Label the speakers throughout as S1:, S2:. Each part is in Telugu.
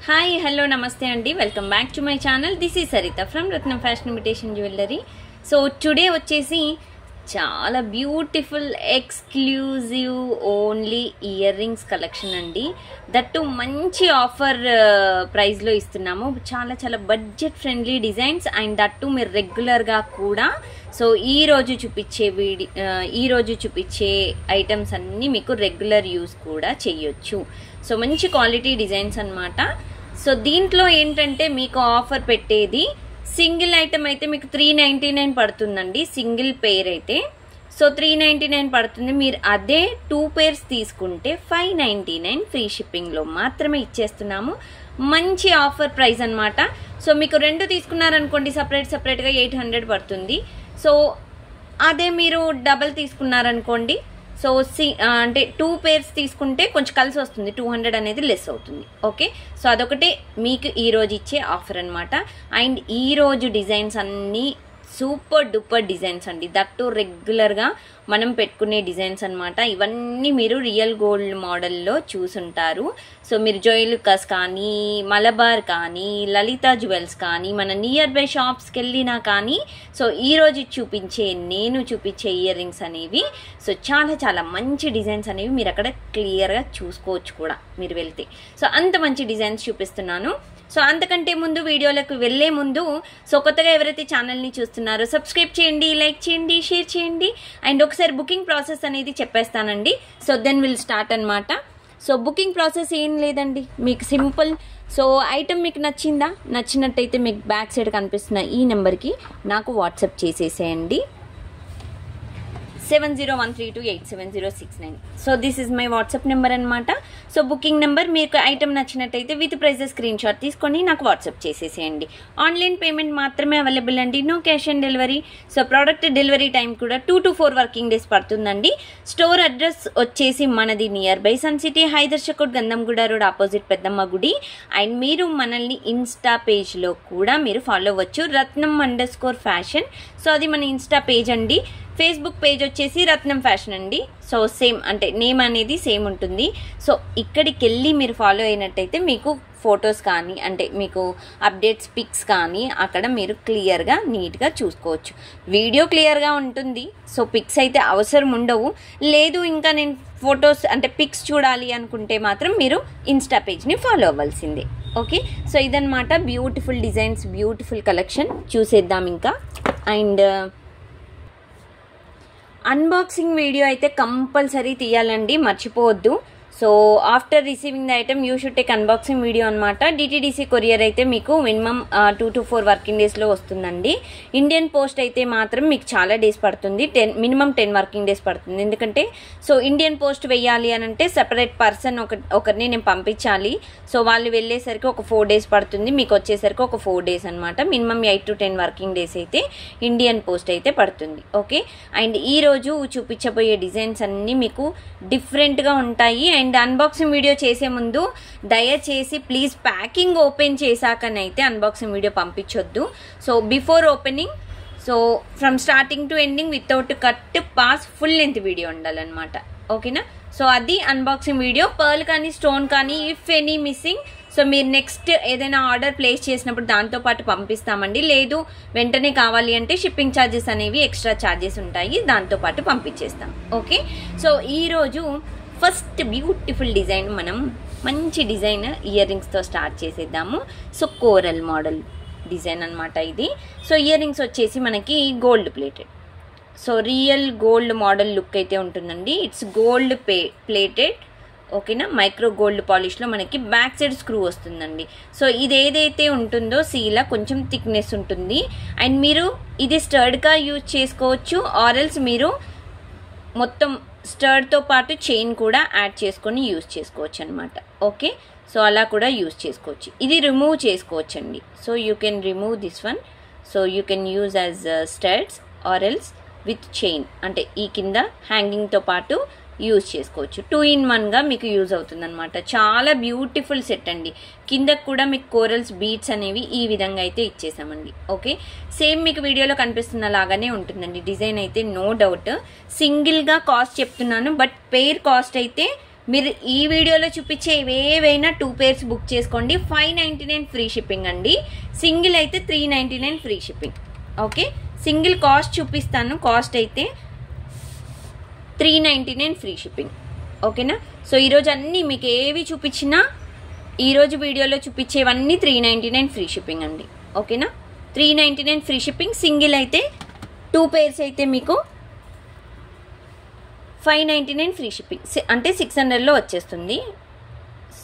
S1: హాయ్ హలో నమస్తే అండి, welcome back to my channel. This is Saritha from Ratnam fashion imitation jewellery. So today వచ్చేసి చాలా beautiful exclusive only ear rings collection అండి. దట్టు మంచి ఆఫర్ ప్రైస్లో ఇస్తున్నాము. చాలా చాలా budget friendly designs and that మీరు రెగ్యులర్గా కూడా సో ఈరోజు చూపించే ఐటమ్స్ అన్నీ మీకు రెగ్యులర్ యూస్ కూడా చేయొచ్చు. సో మంచి క్వాలిటీ డిజైన్స్ అన్నమాట. సో దీంట్లో ఏంటంటే మీకు ఆఫర్ పెట్టేది సింగిల్ ఐటమ్ అయితే మీకు 399 పడుతుందండి. సింగిల్ పేర్ అయితే సో 399 పడుతుంది. మీరు అదే 2 పేర్స్ తీసుకుంటే 599 ఫ్రీ షిప్పింగ్లో మాత్రమే ఇచ్చేస్తున్నాము. మంచి ఆఫర్ ప్రైస్ అన్నమాట. సో మీకు 2 తీసుకున్నారనుకోండి సపరేట్గా 800 పడుతుంది. సో అదే మీరు డబల్ తీసుకున్నారనుకోండి సో అంటే 2 పేర్స్ తీసుకుంటే కొంచెం కలిసి వస్తుంది, 200 అనేది లెస్ అవుతుంది. ఓకే, సో అదొకటి మీకు ఈరోజు ఇచ్చే ఆఫర్ అనమాట. అండ్ ఈరోజు డిజైన్స్ అన్నీ సూపర్ డూపర్ డిజైన్స్ అండి. దట్టు రెగ్యులర్గా మనం పెట్టుకునే డిజైన్స్ అనమాట. ఇవన్నీ మీరు రియల్ గోల్డ్ మోడల్లో చూసుంటారు. సో మీరు జోయిలుకాస్ కానీ, మలబార్ కానీ, లలిత జ్యువెల్స్ కానీ, మన నియర్ బై షాప్స్కి వెళ్ళినా కానీ సో ఈరోజు నేను చూపించే ఇయర్ రింగ్స్ అనేవి సో చాలా చాలా మంచి డిజైన్స్ అనేవి మీరు అక్కడ క్లియర్గా చూసుకోవచ్చు కూడా మీరు వెళ్తే. సో అంత మంచి డిజైన్స్ చూపిస్తున్నాను. సో అంతకంటే ముందు వీడియోలకు వెళ్లే ముందు సో కొత్తగా ఎవరైతే ఛానల్ని చూస్తున్నారో సబ్స్క్రైబ్ చేయండి, లైక్ చేయండి, షేర్ చేయండి. అండ్ ఒకసారి బుకింగ్ ప్రాసెస్ అనేది చెప్పేస్తానండి. సో దెన్ విల్ స్టార్ట్ అనమాట. సో బుకింగ్ ప్రాసెస్ ఏం లేదండి, మీకు సింపుల్. సో ఐటమ్ మీకు నచ్చినట్టయితే మీకు బ్యాక్ సైడ్ కనిపిస్తున్న ఈ నెంబర్కి నాకు వాట్సాప్ చేసేసేయండి. 7013287069. So this is my WhatsApp number అనమాట. So booking number. మీకు ఐటమ్ నచ్చినట్టయితే విత్ ప్రైజెస్ స్క్రీన్ షాట్ తీసుకొని నాకు వాట్సాప్ చేసేసేయండి. ఆన్లైన్ పేమెంట్ మాత్రమే అవైలబుల్ అండి, no cash on delivery. So product delivery time కూడా 2 to 4 వర్కింగ్ డేస్ పడుతుందండి. స్టోర్ అడ్రస్ వచ్చేసి మనది nearby sun city, Hydershakote, Gandhamguda road opposite Peddamma గుడి. అండ్ మీరు మనల్ని ఇన్స్టా పేజ్లో కూడా మీరు ఫాలో అవ్వచ్చు, Ratnam_fashion. సో అది మన ఇన్స్టా పేజ్ అండి. ఫేస్బుక్ పేజ్ వచ్చేసి రత్నం ఫ్యాషన్ అండి. సో సేమ్ అంటే నేమ్ అనేది సేమ్ ఉంటుంది. సో ఇక్కడికి వెళ్ళి మీరు ఫాలో అయినట్టయితే మీకు ఫొటోస్ కానీ అంటే మీకు అప్డేట్స్ పిక్స్ కానీ అక్కడ మీరు క్లియర్గా నీట్గా చూసుకోవచ్చు. వీడియో క్లియర్గా ఉంటుంది, సో పిక్స్ అయితే అవసరం ఉండవు. లేదు ఇంకా నేను ఫొటోస్ అంటే పిక్స్ చూడాలి అనుకుంటే మాత్రం మీరు ఇన్స్టా పేజ్ని ఫాలో అవ్వాల్సిందే. ఓకే, సో ఇదన్నమాట బ్యూటిఫుల్ డిజైన్స్, బ్యూటిఫుల్ కలెక్షన్. చూసేద్దాం ఇంకా. అండ్ అన్బాక్సింగ్ వీడియో అయితే కంపల్సరీ తీయాలండి, మర్చిపోవద్దు. So after receiving the item you should take unboxing video అనమాట. డిటీడీసీ కొరియర్ అయితే మీకు మినిమం 2 to 4 వర్కింగ్ డేస్లో వస్తుందండి. ఇండియన్ పోస్ట్ అయితే మాత్రం మీకు చాలా డేస్ పడుతుంది, మినిమం 10 వర్కింగ్ డేస్ పడుతుంది. ఎందుకంటే సో ఇండియన్ పోస్ట్ వెయ్యాలి అని అంటే సెపరేట్ పర్సన్ ఒకరిని నేను పంపించాలి. సో వాళ్ళు వెళ్ళేసరికి ఒక 4 days పడుతుంది, మీకు వచ్చేసరికి ఒక 4 days అనమాట. మినిమం 8 to 10 వర్కింగ్ డేస్ అయితే ఇండియన్ పోస్ట్ అయితే పడుతుంది. ఓకే, అండ్ ఈరోజు చూపించబోయే డిజైన్స్ అన్నీ మీకు డిఫరెంట్గా ఉంటాయి. అండ్ అన్బాక్సింగ్ వీడియో చేసే ముందు దయచేసి ప్లీజ్ ప్యాకింగ్ ఓపెన్ చేశాకనైతే అన్బాక్సింగ్ వీడియో పంపించొద్దు. So before opening so from starting to ending without cut pause full length video ఉండాలన్నమాట. ఓకేనా, సో అది అన్బాక్సింగ్ వీడియో. పర్ల్ కానీ స్టోన్ కానీ ఇఫ్ ఎనీ మిస్సింగ్ సో మీరు నెక్స్ట్ ఏదైనా ఆర్డర్ ప్లేస్ చేసినప్పుడు దాంతోపాటు పంపిస్తామండి. లేదు వెంటనే కావాలి అంటే షిప్పింగ్ ఛార్జెస్ అనేవి ఎక్స్ట్రా ఛార్జెస్ ఉంటాయి, దాంతోపాటు పంపించేస్తాం. ఓకే, సో ఈరోజు ఫస్ట్ బ్యూటిఫుల్ డిజైన్ మనం మంచి డిజైన్ ఇయర్ రింగ్స్తో స్టార్ట్ చేసేద్దాము. సో కోరల్ మోడల్ డిజైన్ అనమాట ఇది. సో ఇయర్ రింగ్స్ వచ్చేసి మనకి gold plated, so real gold model look అయితే ఉంటుందండి. It's gold plated. ఓకేనా, మైక్రో గోల్డ్ పాలిష్లో మనకి బ్యాక్ సైడ్ స్క్రూ వస్తుందండి. సో ఇది ఏదైతే ఉంటుందో సీలా కొంచెం థిక్నెస్ ఉంటుంది. అండ్ మీరు ఇది స్టర్డ్గా యూజ్ చేసుకోవచ్చు, ఆర్ఎల్స్ మీరు మొత్తం స్టర్డ్తో పాటు చైన్ కూడా యాడ్ చేసుకొని యూజ్ చేసుకోవచ్చు అనమాట. ఓకే, సో అలా కూడా యూజ్ చేసుకోవచ్చు. ఇది రిమూవ్ చేసుకోవచ్చు అండి. So you can remove this one. So you can use as studs or else with chain, అంటే ఈ కింద హ్యాంగింగ్తో పాటు యూజ్ చేసుకోవచ్చు. 2 in 1గా మీకు యూజ్ అవుతుంది అనమాట. చాలా బ్యూటిఫుల్ సెట్ అండి. కిందకు కూడా మీకు కోరల్స్ బీట్స్ అనేవి ఈ విధంగా అయితే ఇచ్చేసామండి. ఓకే, సేమ్ మీకు వీడియోలో కనిపిస్తున్న లాగానే ఉంటుందండి డిజైన్ అయితే, నో డౌట్. సింగిల్గా కాస్ట్ చెప్తున్నాను, బట్ పెయిర్ కాస్ట్ అయితే మీరు ఈ వీడియోలో చూపించే ఏవైనా 2 pairs బుక్ చేసుకోండి. 599 ఫ్రీ షిప్పింగ్ అండి. సింగిల్ అయితే 399 free shipping. Okay, single cost చూపిస్తాను. కాస్ట్ అయితే 399 ఫ్రీ షిప్పింగ్. ఓకేనా. సో ఈరోజు అన్నీ మీకు ఏవి చూపించినా ఈరోజు వీడియోలో చూపించేవన్నీ 399 ఫ్రీ షిప్పింగ్ అండి. ఓకేనా, 399 ఫ్రీ షిప్పింగ్. సింగిల్ అయితే 2 pairs అయితే మీకు 599 ఫ్రీ షిప్పింగ్, అంటే 600లో వచ్చేస్తుంది.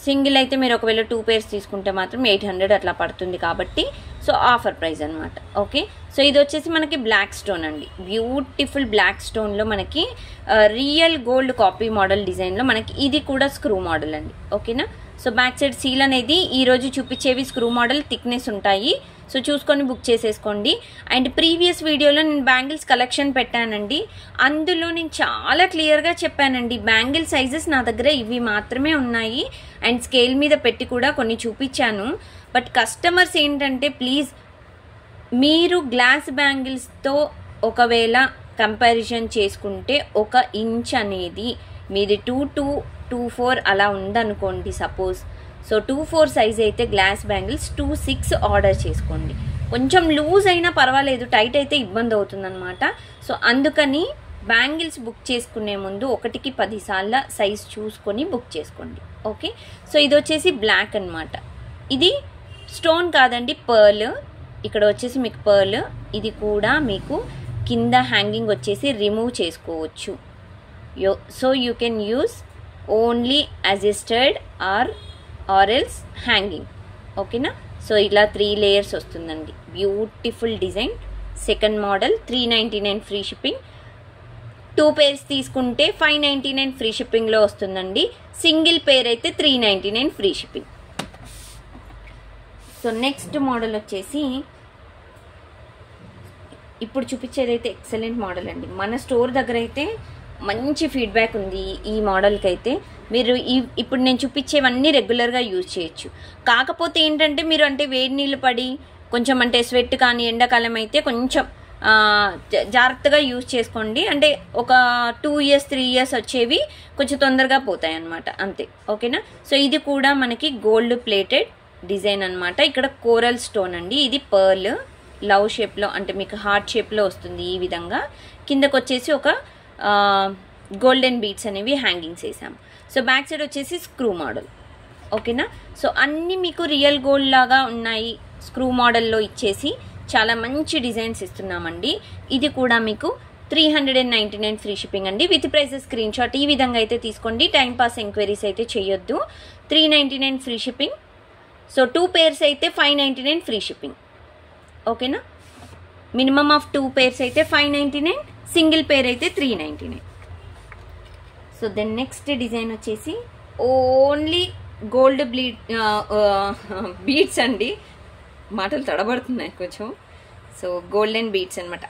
S1: సింగిల్ అయితే మీరు ఒకవేళ 2 pairs తీసుకుంటే మాత్రం 800 అట్లా పడుతుంది కాబట్టి సో ఆఫర్ ప్రైస్ అనమాట. ఓకే, సో ఇది వచ్చేసి మనకి బ్లాక్ స్టోన్ అండి. బ్యూటిఫుల్ బ్లాక్ స్టోన్లో మనకి రియల్ గోల్డ్ కాపీ మోడల్ డిజైన్లో మనకి ఇది కూడా స్క్రూ మోడల్ అండి. ఓకేనా. సో బ్యాక్ సైడ్ సీల్ అనేది ఈరోజు చూపించేవి స్క్రూ మోడల్ థిక్నెస్ ఉంటాయి. సో చూసుకొని బుక్ చేసేసుకోండి. అండ్ ప్రీవియస్ వీడియోలో నేను బ్యాంగిల్స్ కలెక్షన్ పెట్టానండి. అందులో నేను చాలా క్లియర్గా చెప్పానండి, బ్యాంగిల్ సైజెస్ నా దగ్గర ఇవి మాత్రమే ఉన్నాయి. అండ్ స్కేల్ మీద పెట్టి కూడా కొన్ని చూపించాను. బట్ కస్టమర్స్ ఏంటంటే ప్లీజ్ మీరు గ్లాస్ బ్యాంగిల్స్తో ఒకవేళ కంపారిజన్ చేసుకుంటే 1 ఇంచ్ అనేది మీది 2.4 అలా ఉందనుకోండి సపోజ్. సో 2.4 సైజ్ అయితే గ్లాస్ బ్యాంగిల్స్ 2.6 ఆర్డర్ చేసుకోండి. కొంచెం లూజ్ అయినా పర్వాలేదు, టైట్ అయితే ఇబ్బంది అవుతుందన్నమాట. సో అందుకని బ్యాంగిల్స్ బుక్ చేసుకునే ముందు 1కి 10 సార్లు సైజ్ చూసుకొని బుక్ చేసుకోండి. ఓకే, సో ఇది వచ్చేసి బ్లాక్ అన్నమాట. ఇది స్టోన్ కాదండి, పర్ల్. ఇక్కడ వచ్చేసి మీకు పర్ల్. ఇది కూడా మీకు కింద హ్యాంగింగ్ వచ్చేసి రిమూవ్ చేసుకోవచ్చు. So you can use only adjusted or else hanging. ఓకేనా. సో ఇలా 3 లేయర్స్ వస్తుందండి. Beautiful design. Second model 399 free shipping. 2 pairs తీసుకుంటే 599 ఫ్రీ షిప్పింగ్లో వస్తుందండి. సింగిల్ పేర్ అయితే 399 free shipping. So next model వచ్చేసి ఇప్పుడు చూపించేది అయితే ఎక్సలెంట్ మోడల్ అండి. మన స్టోర్ దగ్గర అయితే మంచి ఫీడ్బ్యాక్ ఉంది ఈ మోడల్కి అయితే. మీరు ఇప్పుడు నేను చూపించేవన్నీ రెగ్యులర్గా యూజ్ చేయొచ్చు. కాకపోతే ఏంటంటే మీరు అంటే వేడి నీళ్ళు పడి కొంచెం అంటే స్వెట్ కానీ ఎండాకాలం అయితే కొంచెం జాగ్రత్తగా యూజ్ చేసుకోండి. అంటే ఒక 2 years 3 years వచ్చేవి కొంచెం తొందరగా పోతాయి అన్నమాట, అంతే. ఓకేనా. సో ఇది కూడా మనకి గోల్డ్ ప్లేటెడ్ డిజైన్ అనమాట. ఇక్కడ కోరల్ స్టోన్ అండి. ఇది పర్ల్ లవ్ షేప్లో, అంటే మీకు హార్ట్ షేప్లో వస్తుంది ఈ విధంగా. కిందకు వచ్చేసి ఒక గోల్డెన్ బీడ్స్ అనేవి హ్యాంగింగ్స్ వేసాము. సో బ్యాక్ సైడ్ వచ్చేసి స్క్రూ మోడల్. ఓకేనా. సో అన్నీ మీకు రియల్ గోల్డ్ లాగా ఉన్నాయి. స్క్రూ మోడల్లో ఇచ్చేసి చాలా మంచి డిజైన్స్ ఇస్తున్నామండి. ఇది కూడా మీకు 399 ఫ్రీ షిప్పింగ్ అండి. విత్ ప్రైసెస్ స్క్రీన్ షాట్ ఈ విధంగా అయితే తీసుకోండి. టైం పాస్ ఎంక్వైరీస్ అయితే చేయొద్దు. 399 ఫ్రీ షిప్పింగ్. సో 2 pairs అయితే 599 ఫ్రీ షిప్పింగ్. ఓకేనా. మినిమమ్ ఆఫ్ 2 pairs అయితే 599, సింగిల్ పేర్ అయితే 399. సో దెన్ నెక్స్ట్ డిజైన్ వచ్చేసి ఓన్లీ గోల్డ్ బీడ్స్ అండి. మాటలు తడబడుతున్నాయి కొంచెం. సో గోల్డెన్ బీడ్స్ అనమాట.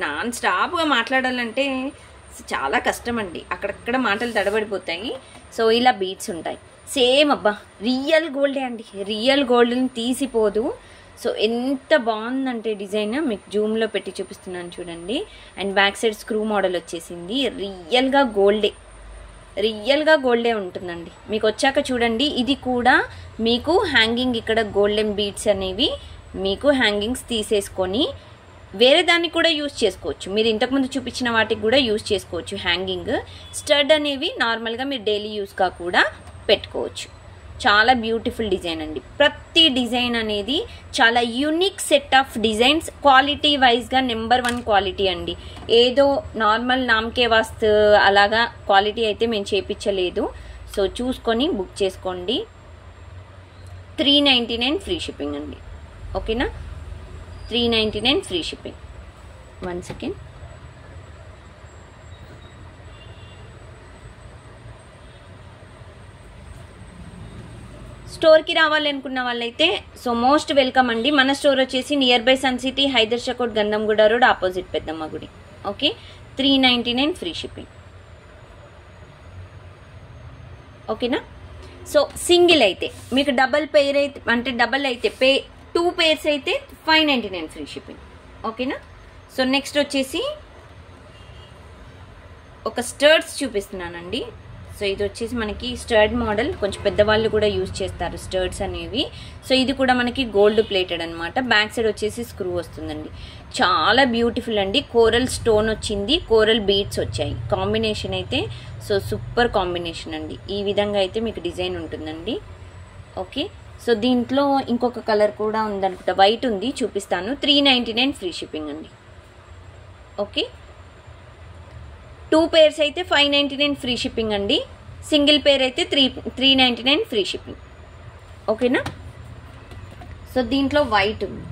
S1: నాన్ స్టాప్గా మాట్లాడాలంటే చాలా కష్టం అండి, అక్కడక్కడ మాటలు తడబడిపోతాయి. సో ఇలా బీడ్స్ ఉంటాయి. సేమ్ అబ్బా రియల్ గోల్డే అండి, రియల్ గోల్డ్ని తీసిపోదు. సో ఎంత బాగుందంటే డిజైన్ మీకు జూమ్లో పెట్టి చూపిస్తున్నాను చూడండి. And back side screw model వచ్చేసింది. రియల్గా గోల్డే ఉంటుందండి. మీకు వచ్చాక చూడండి. ఇది కూడా మీకు హ్యాంగింగ్ ఇక్కడ గోల్డెన్ బీడ్స్ అనేవి మీకు హ్యాంగింగ్స్ తీసేసుకొని వేరే దాన్ని కూడా యూజ్ చేసుకోవచ్చు. మీరు ఇంతకుముందు చూపించిన వాటికి కూడా యూజ్ చేసుకోవచ్చు హ్యాంగింగ్. స్టడ్ అనేవి నార్మల్గా మీరు డైలీ యూస్గా కూడా పెట్టుకోవచ్చు. చాలా బ్యూటిఫుల్ డిజైన్ అండి. ప్రతి డిజైన్ అనేది చాలా unique set of designs. Quality వైజ్గా నెంబర్ 1 క్వాలిటీ అండి. ఏదో నార్మల్ నామకే వాస్తు అలాగా క్వాలిటీ అయితే మేము చేయించలేదు. సో చూసుకొని బుక్ చేసుకోండి. 399 ఫ్రీ షిప్పింగ్ అండి. ఓకేనా. 399 ఫ్రీ షిప్పింగ్. 1 సెకండ్. స్టోర్కి రావాలనుకున్న వాళ్ళైతే సో మోస్ట్ వెల్కమ్ అండి. మన స్టోర్ వచ్చేసి nearby sun city, Hydershakote, Gandhamguda road, opposite Peddamma గుడి. ఓకే. 399 free shipping. ఓకేనా. సో సింగిల్ అయితే మీకు డబల్ పేర్ అయితే అంటే డబల్ అయితే 2 pairs అయితే 599 ఫ్రీ షిప్పింగ్. ఓకేనా. సో నెక్స్ట్ వచ్చేసి ఒక స్టర్ట్స్ చూపిస్తున్నానండి. సో ఇది వచ్చేసి మనకి స్టర్డ్ మోడల్, కొంచెం పెద్దవాళ్ళు కూడా యూజ్ చేస్తారు స్టర్డ్స్ అనేవి. సో ఇది కూడా మనకి గోల్డ్ ప్లేటెడ్ అనమాట. బ్యాక్ సైడ్ వచ్చేసి స్క్రూ వస్తుందండి. చాలా బ్యూటిఫుల్ అండి. కోరల్ స్టోన్ వచ్చింది, కోరల్ బీడ్స్ వచ్చాయి. కాంబినేషన్ అయితే సో సూపర్ కాంబినేషన్ అండి. ఈ విధంగా అయితే మీకు డిజైన్ ఉంటుందండి. ఓకే, సో దీంట్లో ఇంకొక కలర్ కూడా ఉందనుకుంటా, వైట్ ఉంది, చూపిస్తాను. 399 ఫ్రీ షిప్పింగ్ అండి. ఓకే, 2 pairs అయితే 599 ఫ్రీ షిప్పింగ్ అండి. సింగిల్ పేర్ అయితే 399 ఫ్రీ షిప్పింగ్. ఓకేనా. సో దీంట్లో వైట్ ఉంది.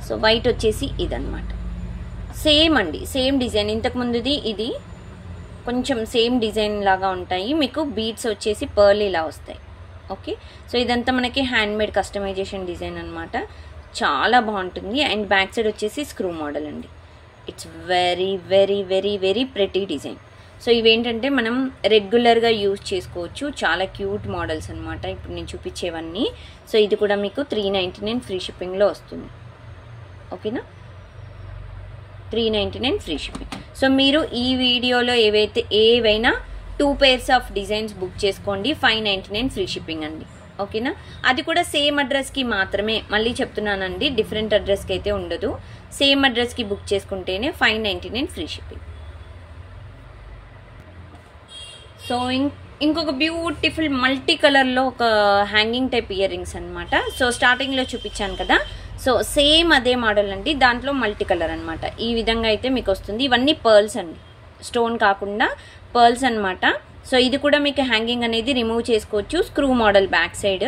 S1: సో వైట్ వచ్చేసి ఇదన్నమాట. సేమ్ అండి, సేమ్ డిజైన్. ఇంతకుముందుది ఇది కొంచెం సేమ్ డిజైన్ లాగా ఉంటాయి. మీకు బీడ్స్ వచ్చేసి పర్ల్ ఇలా వస్తాయి. ఓకే, సో ఇదంతా మనకి హ్యాండ్మేడ్ కస్టమైజేషన్ డిజైన్ అనమాట. చాలా బాగుంటుంది. అండ్ బ్యాక్ సైడ్ వచ్చేసి స్క్రూ మోడల్ అండి. It's very very very very pretty design. So ఇవేంటంటే మనం రెగ్యులర్గా యూజ్ చేసుకోవచ్చు. చాలా క్యూట్ మోడల్స్ అనమాట ఇప్పుడు నేను చూపించేవన్నీ. సో ఇది కూడా మీకు 399 ఫ్రీ షిప్పింగ్లో వస్తుంది. ఓకేనా, 399 ఫ్రీ షిప్పింగ్. సో మీరు ఈ వీడియోలో ఏవైనా 2 pairs ఆఫ్ డిజైన్స్ బుక్ చేసుకోండి. 599 ఫ్రీ షిప్పింగ్ అండి. ఓకేనా, అది కూడా సేమ్ అడ్రస్కి మాత్రమే. మళ్ళీ చెప్తున్నానండి, డిఫరెంట్ అడ్రస్కి అయితే ఉండదు. సేమ్ అడ్రస్కి బుక్ చేసుకుంటేనే 599 ఫ్రీ షిప్పింగ్. సో ఇంకొక బ్యూటిఫుల్ మల్టీ కలర్లో ఒక హ్యాంగింగ్ టైప్ ఇయర్ రింగ్స్ అనమాట. సో స్టార్టింగ్లో చూపించాను కదా, సో సేమ్ అదే మోడల్ అండి. దాంట్లో మల్టీ కలర్ అనమాట. ఈ విధంగా అయితే మీకు వస్తుంది. ఇవన్నీ పర్ల్స్ అండి, స్టోన్ కాకుండా పర్ల్స్ అనమాట. సో ఇది కూడా మీకు హ్యాంగింగ్ అనేది రిమూవ్ చేసుకోవచ్చు. Screw model back side.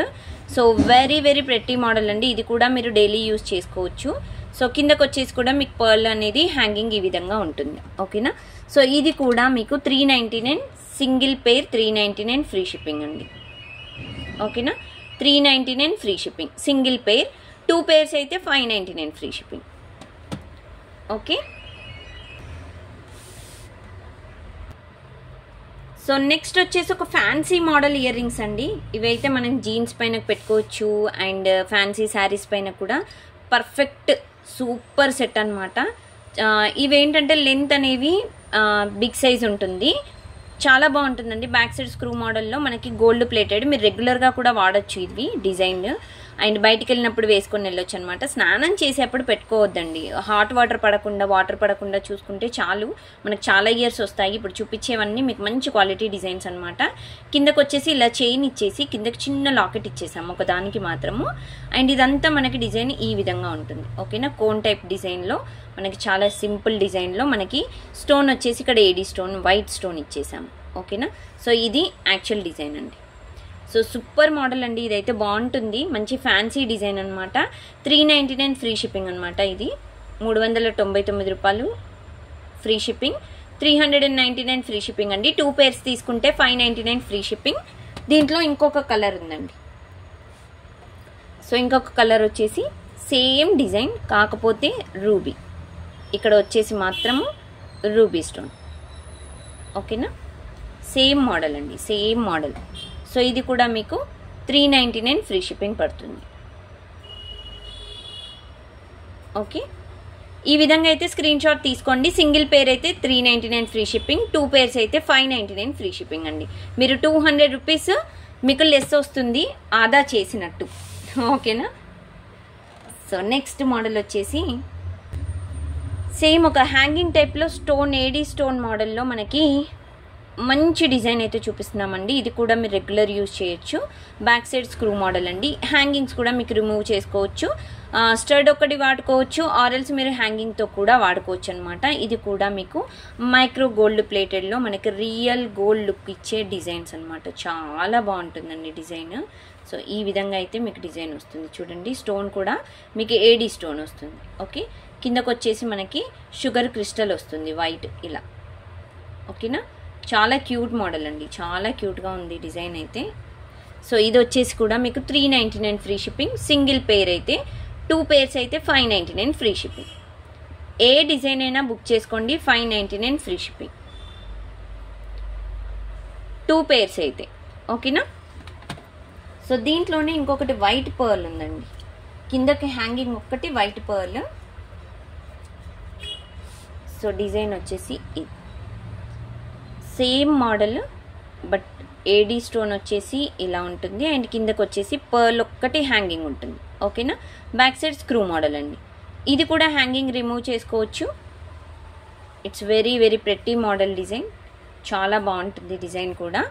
S1: So very very pretty model అండి. ఇది కూడా మీరు డైలీ యూజ్ చేసుకోవచ్చు. సో కిందకు వచ్చేసి కూడా మీకు పర్ల్ అనేది హ్యాంగింగ్ ఈ విధంగా ఉంటుంది. ఓకేనా, సో ఇది కూడా మీకు 399 సింగిల్ పేర్ 399 ఫ్రీ షిప్పింగ్ అండి. ఓకేనా, 399 ఫ్రీ షిప్పింగ్ సింగిల్ పేర్. 2 pairs అయితే 599 free shipping. Okay, so next వచ్చేసి ఒక ఫ్యాన్సీ మోడల్ ఇయర్ రింగ్స్ అండి. ఇవైతే మనం జీన్స్ పైన పెట్టుకోవచ్చు అండ్ ఫ్యాన్సీ శారీస్ పైన కూడా పర్ఫెక్ట్ సూపర్ సెట్ అనమాట. ఇవేంటంటే లెంత్ అనేవి బిగ్ సైజ్ ఉంటుంది. చాలా బాగుంటుందండి. బ్యాక్ సైడ్ స్క్రూ మోడల్లో మనకి గోల్డ్ ప్లేటెడ్. మీరు రెగ్యులర్గా కూడా వాడచ్చు ఇవి డిజైన్. అండ్ బయటికి వెళ్ళినప్పుడు వేసుకొని వెళ్ళొచ్చు అనమాట. స్నానం చేసేప్పుడు పెట్టుకోవద్దండి. హాట్ వాటర్ పడకుండా చూసుకుంటే చాలు. మనకు చాలా ఇయర్స్ వస్తాయి. ఇప్పుడు చూపించేవన్నీ మీకు మంచి క్వాలిటీ డిజైన్స్ అనమాట. కిందకు వచ్చేసి ఇలా చైన్ ఇచ్చేసి కిందకి చిన్న లాకెట్ ఇచ్చేసాము ఒకదానికి మాత్రము. అండ్ ఇదంతా మనకి డిజైన్ ఈ విధంగా ఉంటుంది. ఓకేనా, కోన్ టైప్ డిజైన్లో మనకి చాలా సింపుల్ డిజైన్లో మనకి స్టోన్ వచ్చేసి ఇక్కడ ఏడీ స్టోన్, వైట్ స్టోన్ ఇచ్చేసాము. ఓకేనా, సో ఇది యాక్చువల్ డిజైన్ అండి. సో సూపర్ మోడల్ అండి. ఇదైతే బాగుంటుంది, మంచి ఫ్యాన్సీ డిజైన్ అనమాట. 399 ఫ్రీ షిప్పింగ్ అనమాట. ఇది 399 రూపాయలు ఫ్రీ షిప్పింగ్. 399 ఫ్రీ షిప్పింగ్ అండి. 2 pairs తీసుకుంటే 599 ఫ్రీ షిప్పింగ్. దీంట్లో ఇంకొక కలర్ ఉందండి. సో ఇంకొక కలర్ వచ్చేసి సేమ్ డిజైన్ కాకపోతే రూబీ. ఇక్కడ వచ్చేసి మాత్రము రూబీ స్టోన్. ఓకేనా, సేమ్ మోడల్ అండి, సేమ్ మోడల్. సో ఇది కూడా మీకు 399 ఫ్రీ షిప్పింగ్ పడుతుంది. ఓకే, ఈ విధంగా అయితే స్క్రీన్ షాట్ తీసుకోండి. సింగిల్ పేర్ అయితే 399 ఫ్రీ షిప్పింగ్, 2 pairs అయితే 599 ఫ్రీ షిప్పింగ్ అండి. మీరు 200 రూపీస్ మీకు లెస్ వస్తుంది ఆదా చేసినట్టు. ఓకేనా, సో నెక్స్ట్ మోడల్ వచ్చేసి సేమ్ ఒక హ్యాంగింగ్ టైప్లో స్టోన్, ఏడీ స్టోన్ మోడల్లో మనకి మంచి డిజైన్ అయితే చూపిస్తున్నామండి. ఇది కూడా మీరు రెగ్యులర్ యూజ్ చేయొచ్చు. బ్యాక్ సైడ్ స్క్రూ మోడల్ అండి. హ్యాంగింగ్స్ కూడా మీకు రిమూవ్ చేసుకోవచ్చు. స్టర్డ్ ఒకటి వాడుకోవచ్చు, ఆర్ఎల్స్ మీరు హ్యాంగింగ్తో కూడా వాడుకోవచ్చు అనమాట. ఇది కూడా మీకు మైక్రో గోల్డ్ ప్లేటెడ్లో మనకి రియల్ గోల్డ్ లుక్ ఇచ్చే డిజైన్స్ అనమాట. చాలా బాగుంటుందండి డిజైన్. సో ఈ విధంగా అయితే మీకు డిజైన్ వస్తుంది. చూడండి, స్టోన్ కూడా మీకు ఏడీ స్టోన్ వస్తుంది. ఓకే, కిందకు వచ్చేసి మనకి షుగర్ క్రిస్టల్ వస్తుంది వైట్ ఇలా. ఓకేనా, చాలా క్యూట్ మోడల్ అండి, చాలా క్యూట్గా ఉంది డిజైన్ అయితే. సో ఇది వచ్చేసి కూడా మీకు 399 ఫ్రీ షిప్పింగ్. సింగిల్ పేర్ అయితే 2 pairs అయితే 599 ఫ్రీ షిప్పింగ్. ఏ డిజైన్ అయినా బుక్ చేసుకోండి, 599 ఫ్రీ షిప్పింగ్. 2 pairs అయితే. ఓకేనా, సో దీంట్లోనే ఇంకొకటి వైట్ పర్ల్ ఉందండి. కిందకి హ్యాంగింగ్ ఒక్కటి వైట్ పర్ల్. సో డిజైన్ వచ్చేసి ఇది same model but AD stone వచ్చేసి ఇలా ఉంటుంది అండ్ కిందకు వచ్చేసి పర్ల్ ఒక్కటి హ్యాంగింగ్ ఉంటుంది. ఓకేనా, బ్యాక్ సైడ్ స్క్రూ మోడల్ అండి. ఇది కూడా హ్యాంగింగ్ రిమూవ్ చేసుకోవచ్చు. It's very very pretty model design, చాలా బాగుంటుంది డిజైన్ కూడా.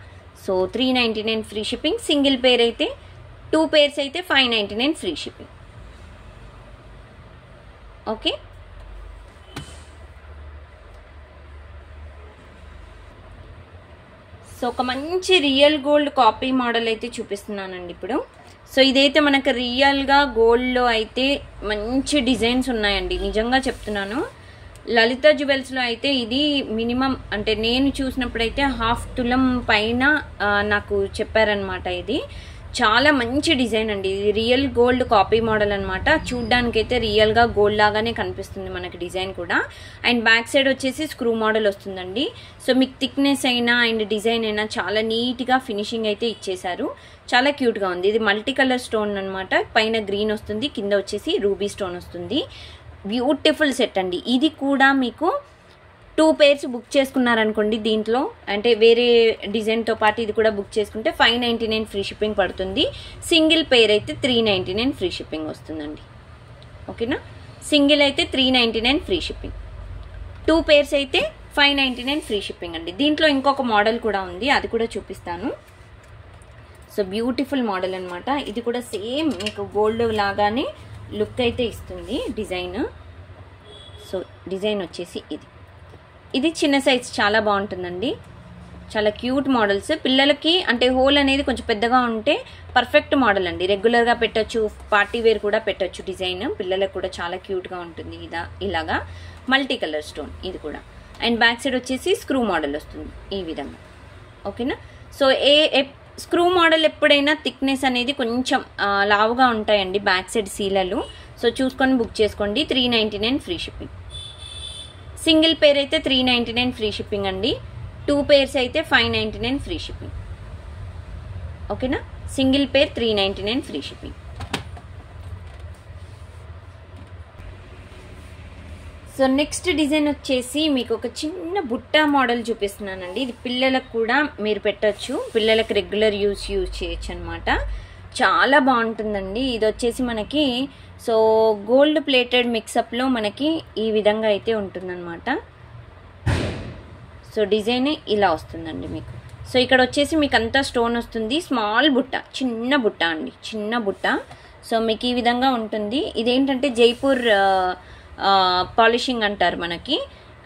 S1: So 399 free shipping. Single pair అయితే 2 పేర్స్ అయితే 599 ఫ్రీ షిప్పింగ్. ఓకే, సో ఒక మంచి రియల్ గోల్డ్ కాపీ మోడల్ అయితే చూపిస్తున్నానండి ఇప్పుడు. సో ఇదైతే మనకు రియల్గా గోల్డ్లో అయితే మంచి డిజైన్స్ ఉన్నాయండి, నిజంగా చెప్తున్నాను. లలిత జ్యువెల్స్లో అయితే ఇది మినిమం అంటే నేను చూసినప్పుడైతే 1/2 తులం పైన నాకు చెప్పారనమాట. ఇది చాలా మంచి డిజైన్ అండి. ఇది రియల్ గోల్డ్ కాపీ మోడల్ అనమాట. చూడ్డానికైతే రియల్గా గోల్డ్ లాగానే కనిపిస్తుంది మనకి డిజైన్ కూడా. అండ్ బ్యాక్ సైడ్ వచ్చేసి స్క్రూ మోడల్ వస్తుందండి. సో మీకు థిక్నెస్ అయినా అండ్ డిజైన్ అయినా చాలా నీట్గా ఫినిషింగ్ అయితే ఇచ్చేసారు. చాలా క్యూట్గా ఉంది. ఇది మల్టీ కలర్ స్టోన్ అనమాట. పైన గ్రీన్ వస్తుంది, కింద వచ్చేసి రూబీ స్టోన్ వస్తుంది. బ్యూటిఫుల్ సెట్ అండి. ఇది కూడా మీకు 2 పేర్స్ బుక్ చేసుకున్నారనుకోండి దీంట్లో, అంటే వేరే డిజైన్తో పాటు ఇది కూడా బుక్ చేసుకుంటే 599 ఫ్రీ షిప్పింగ్ పడుతుంది. సింగిల్ పేర్ అయితే 399 ఫ్రీ షిప్పింగ్ వస్తుందండి. ఓకేనా, సింగిల్ అయితే 399 ఫ్రీ షిప్పింగ్, 2 పేర్స్ అయితే 599 ఫ్రీ షిప్పింగ్ అండి. దీంట్లో ఇంకొక మోడల్ కూడా ఉంది, అది కూడా చూపిస్తాను. సో బ్యూటిఫుల్ మోడల్ అనమాట. ఇది కూడా సేమ్ మీకు గోల్డ్ లాగానే లుక్ అయితే ఇస్తుంది డిజైన్. సో డిజైన్ వచ్చేసి ఇది చిన్న సైజ్, చాలా బాగుంటుందండి. చాలా క్యూట్ మోడల్స్. పిల్లలకి అంటే హోల్ అనేది కొంచెం పెద్దగా ఉంటే పర్ఫెక్ట్ మోడల్ అండి. రెగ్యులర్గా పెట్టచ్చు, పార్టీ వేర్ కూడా పెట్టచ్చు డిజైన్. పిల్లలకు కూడా చాలా క్యూట్గా ఉంటుంది. ఇలాగా మల్టీ కలర్ స్టోన్ ఇది కూడా. అండ్ బ్యాక్ సైడ్ వచ్చేసి స్క్రూ మోడల్ వస్తుంది ఈ విధంగా. ఓకేనా, సో స్క్రూ మోడల్ ఎప్పుడైనా థిక్నెస్ అనేది కొంచెం లావుగా ఉంటాయండి బ్యాక్ సైడ్ సీలలు. సో చూసుకొని బుక్ చేసుకోండి. 399 ఫ్రీ షిప్పింగ్. సింగిల్ పేర్ అయితే 399 ఫ్రీ షిప్పింగ్ అండి. 2 పేర్స్ అయితే 599 ఫ్రీ షిప్పింగ్. ఓకేనా, single pair 399 free shipping. So next design వచ్చేసి మీకు ఒక చిన్న బుట్ట మోడల్ చూపిస్తున్నానండి. ఇది పిల్లలకు కూడా మీరు పెట్టచ్చు, పిల్లలకు రెగ్యులర్ యూజ్ చేయొచ్చు అనమాట. చాలా బాగుంటుందండి. ఇది వచ్చేసి మనకి సో గోల్డ్ ప్లేటెడ్ మిక్సప్లో మనకి ఈ విధంగా అయితే ఉంటుందన్నమాట. సో డిజైన్ ఇలా వస్తుందండి మీకు. సో ఇక్కడ వచ్చేసి మీకు అంతా స్టోన్ వస్తుంది. స్మాల్ బుట్ట, చిన్న బుట్ట అండి, చిన్న బుట్ట. సో మీకు ఈ విధంగా ఉంటుంది. ఇదేంటంటే జైపూర్ పాలిషింగ్ అంటారు మనకి.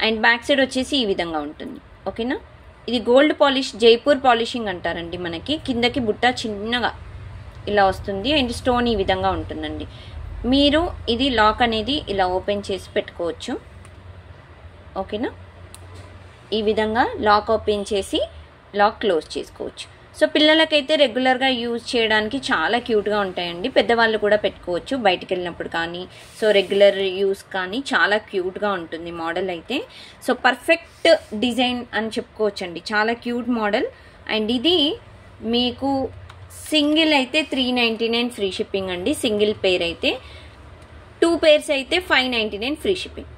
S1: అండ్ బ్యాక్ సైడ్ వచ్చేసి ఈ విధంగా ఉంటుంది. ఓకేనా, ఇది గోల్డ్ పాలిష్, జైపూర్ పాలిషింగ్ అంటారండి మనకి. కిందకి బుట్ట చిన్నగా ఇలా వస్తుంది అండ్ స్టోన్ ఈ విధంగా ఉంటుందండి. మీరు ఇది లాక్ అనేది ఇలా ఓపెన్ చేసి పెట్టుకోవచ్చు. ఓకేనా, ఈ విధంగా లాక్ ఓపెన్ చేసి లాక్ క్లోజ్ చేసుకోవచ్చు. సో పిల్లలకైతే రెగ్యులర్గా యూజ్ చేయడానికి చాలా క్యూట్గా ఉంటాయండి. పెద్దవాళ్ళు కూడా పెట్టుకోవచ్చు బయటికి వెళ్ళినప్పుడు కానీ. సో రెగ్యులర్ యూస్ కానీ చాలా క్యూట్గా ఉంటుంది మోడల్ అయితే. సో పర్ఫెక్ట్ డిజైన్ అని చెప్పుకోవచ్చు అండి, చాలా క్యూట్ మోడల్. అండ్ ఇది మీకు సింగిల్ అయితే 399 ఫ్రీ షిప్పింగ్ అండి. సింగిల్ పేర్ అయితే. 2 పేర్స్ అయితే 599 free shipping.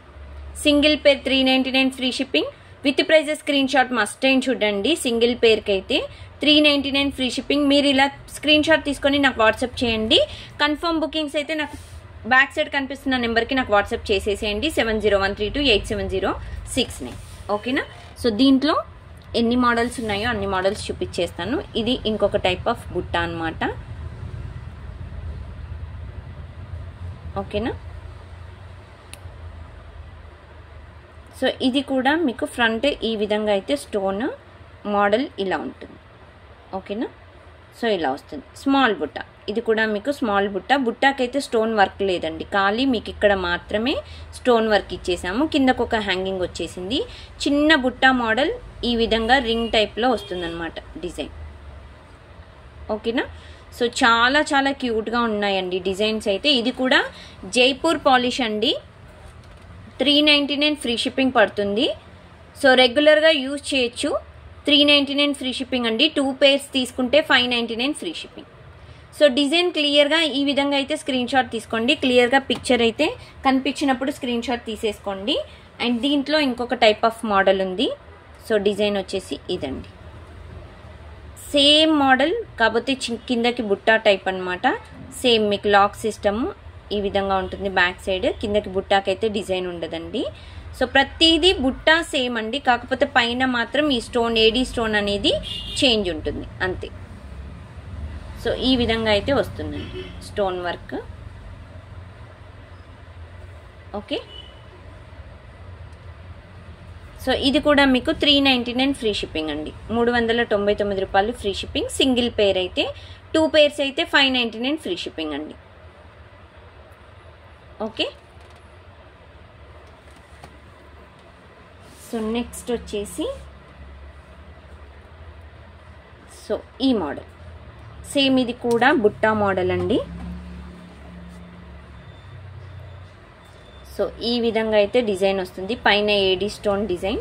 S1: Single pair 399 free shipping. With prices screenshot must అయిన చూడండి. సింగిల్ పేర్కి అయితే 399 ఫ్రీ షిప్పింగ్. మీరు ఇలా స్క్రీన్ షాట్ తీసుకొని నాకు వాట్సాప్ చేయండి. కన్ఫర్మ్ బుకింగ్స్ అయితే నాకు బ్యాక్ సైడ్ కనిపిస్తున్న నెంబర్కి నాకు వాట్సాప్ చేసేసేయండి. 7013287069. ఓకేనా, సో దీంట్లో ఎన్ని మోడల్స్ ఉన్నాయో అన్ని మోడల్స్ చూపించేస్తాను. ఇది ఇంకొక టైప్ ఆఫ్ బుట్ట అన్నమాట. ఓకేనా, సో ఇది కూడా మీకు ఫ్రంట్ ఈ విధంగా అయితే స్టోన్ మోడల్ ఇలా ఉంటుంది. ఓకేనా, సో ఇలా వస్తుంది. స్మాల్ బుట్ట, ఇది కూడా మీకు స్మాల్ బుట్ట. బుట్టాకైతే స్టోన్ వర్క్ లేదండి, ఖాళీ మీకు ఇక్కడ మాత్రమే స్టోన్ వర్క్ ఇచ్చేసాము. కిందకు ఒక హ్యాంగింగ్ వచ్చేసింది. చిన్న బుట్ట మోడల్ ఈ విధంగా రింగ్ టైప్లో వస్తుందన్నమాట డిజైన్. ఓకేనా, సో చాలా చాలా క్యూట్గా ఉన్నాయండి డిజైన్స్ అయితే. ఇది కూడా జైపూర్ పాలిష్ అండి. 399 ఫ్రీ షిప్పింగ్ పడుతుంది. సో రెగ్యులర్గా యూజ్ చేయొచ్చు. 399 ఫ్రీ షిప్పింగ్ అండి. 2 పేర్స్ తీసుకుంటే 599 ఫ్రీ షిప్పింగ్. సో డిజైన్ క్లియర్గా ఈ విధంగా అయితే స్క్రీన్ షాట్ తీసుకోండి. క్లియర్గా పిక్చర్ అయితే కనిపించినప్పుడు స్క్రీన్ షాట్ తీసేసుకోండి. అండ్ దీంట్లో ఇంకొక టైప్ ఆఫ్ మోడల్ ఉంది. సో డిజైన్ వచ్చేసి ఇదండి. సేమ్ మోడల్ కాకపోతే కిందకి బుట్టా టైప్ అన్నమాట. సేమ్ మీకు లాక్ సిస్టమ్ ఈ విధంగా ఉంటుంది. బ్యాక్ సైడ్ కిందకి బుట్టాకైతే డిజైన్ ఉండదండి. సో ప్రతిదీ బుట్టా సేమ్ అండి, కాకపోతే పైన మాత్రం ఈ స్టోన్ ఏడీ స్టోన్ అనేది చేంజ్ ఉంటుంది అంతే. సో ఈ విధంగా అయితే వస్తుందండి స్టోన్ వర్క్. ఓకే, సో ఇది కూడా మీకు 399 ఫ్రీ షిప్పింగ్ అండి. 399 రూపాయలు ఫ్రీ షిప్పింగ్. సింగిల్ పేర్ అయితే, 2 పేర్స్ అయితే 599 ఫ్రీ షిప్పింగ్ అండి. ఓకే, సో నెక్స్ట్ వచ్చేసి సో ఈ మోడల్ సేమ్, ఇది కూడా బుట్టా మోడల్ అండి. సో ఈ విధంగా అయితే డిజైన్ వస్తుంది. పైన ఏడీ స్టోన్ డిజైన్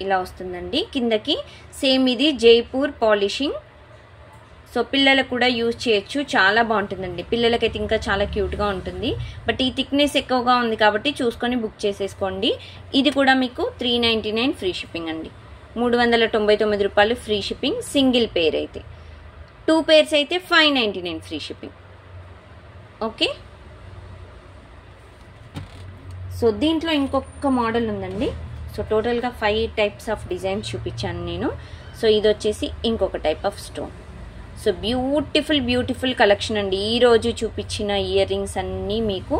S1: ఇలా వస్తుందండి. కిందకి సేమ్ ఇది జైపూర్ పాలిషింగ్. సో పిల్లలకు కూడా యూజ్ చేయొచ్చు, చాలా బాగుంటుందండి. పిల్లలకైతే ఇంకా చాలా క్యూట్గా ఉంటుంది. బట్ ఈ థిక్నెస్ ఎక్కువగా ఉంది కాబట్టి చూసుకొని బుక్ చేసేసుకోండి. ఇది కూడా మీకు 399 ఫ్రీ షిప్పింగ్ అండి. 399 రూపాయలు ఫ్రీ షిప్పింగ్. సింగిల్ పేర్ అయితే, 2 పేర్స్ అయితే 599 ఫ్రీ షిప్పింగ్. ఓకే, సో దీంట్లో ఇంకొక మోడల్ ఉందండి. సో టోటల్గా 5 టైప్స్ ఆఫ్ డిజైన్స్ చూపించాను నేను. సో ఇది వచ్చేసి ఇంకొక type of stone. So beautiful collection అండి. ఈరోజు చూపించిన ఇయర్ రింగ్స్ అన్నీ మీకు